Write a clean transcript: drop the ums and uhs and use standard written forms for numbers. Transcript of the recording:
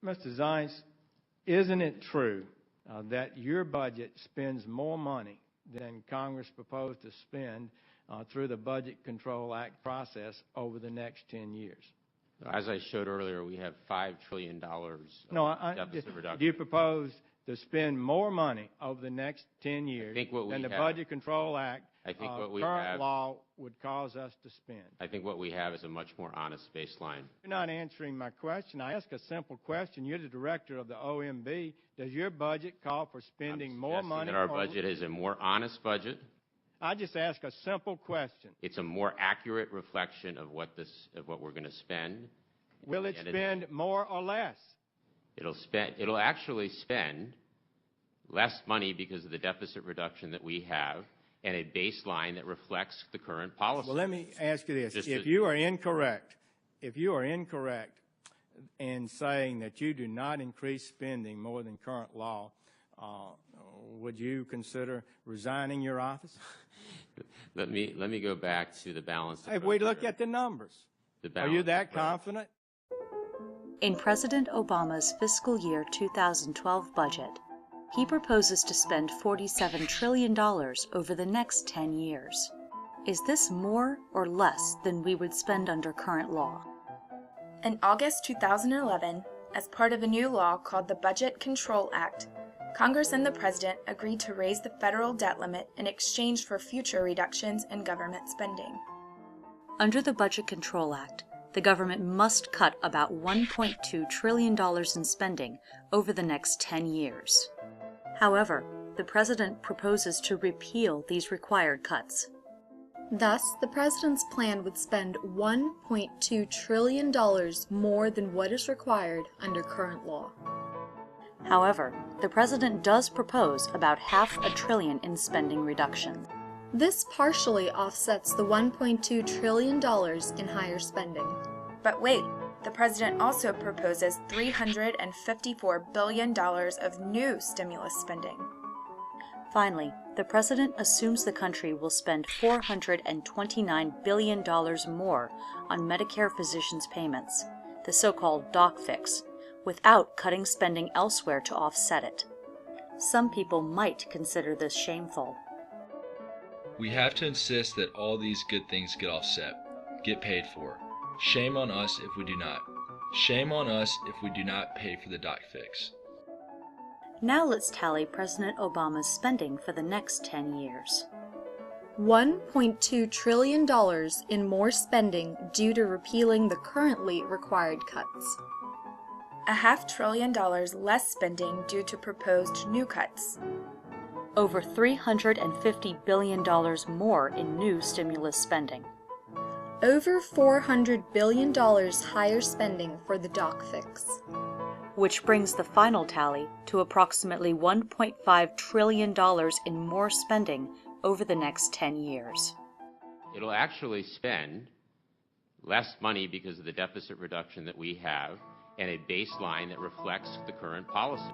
Mr. Zients, isn't it true that your budget spends more money than Congress proposed to spend through the Budget Control Act process over the next 10 years? As I showed earlier, we have $5 trillion deficit reduction. Do you propose to spend more money over the next 10 years than the Budget Control Act current law would cause us to spend? I think what we have is a much more honest baseline. You're not answering my question. I ask a simple question. You're the director of the OMB. Does your budget call for spending more money? That our budget is a more honest budget. I just ask a simple question. It's a more accurate reflection of what we're going to spend. Will it spend more or less? It'll actually spend less money because of the deficit reduction that we have and a baseline that reflects the current policy. Well, let me ask you this. If you are incorrect in saying that you do not increase spending more than current law, would you consider resigning your office? Let me go back to the balance. If we look at the numbers, are you that confident? In President Obama's fiscal year 2012 budget, he proposes to spend $47 trillion over the next 10 years. Is this more or less than we would spend under current law? In August 2011, as part of a new law called the Budget Control Act, Congress and the President agreed to raise the federal debt limit in exchange for future reductions in government spending. Under the Budget Control Act, the government must cut about $1.2 trillion in spending over the next 10 years. However, the President proposes to repeal these required cuts. Thus, the President's plan would spend $1.2 trillion more than what is required under current law. However, the President does propose about $500 billion in spending reduction. This partially offsets the $1.2 trillion in higher spending. But wait, the President also proposes $354 billion of new stimulus spending. Finally, the President assumes the country will spend $429 billion more on Medicare physicians' payments, the so-called doc fix, without cutting spending elsewhere to offset it. Some people might consider this shameful. We have to insist that all these good things get offset, get paid for. Shame on us if we do not. Shame on us if we do not pay for the doc fix. Now let's tally President Obama's spending for the next 10 years. $1.2 trillion in more spending due to repealing the currently required cuts. $500 billion less spending due to proposed new cuts. Over $350 billion more in new stimulus spending. Over $400 billion higher spending for the doc fix. Which brings the final tally to approximately $1.5 trillion in more spending over the next 10 years. It'll actually spend less money because of the deficit reduction that we have and a baseline that reflects the current policy.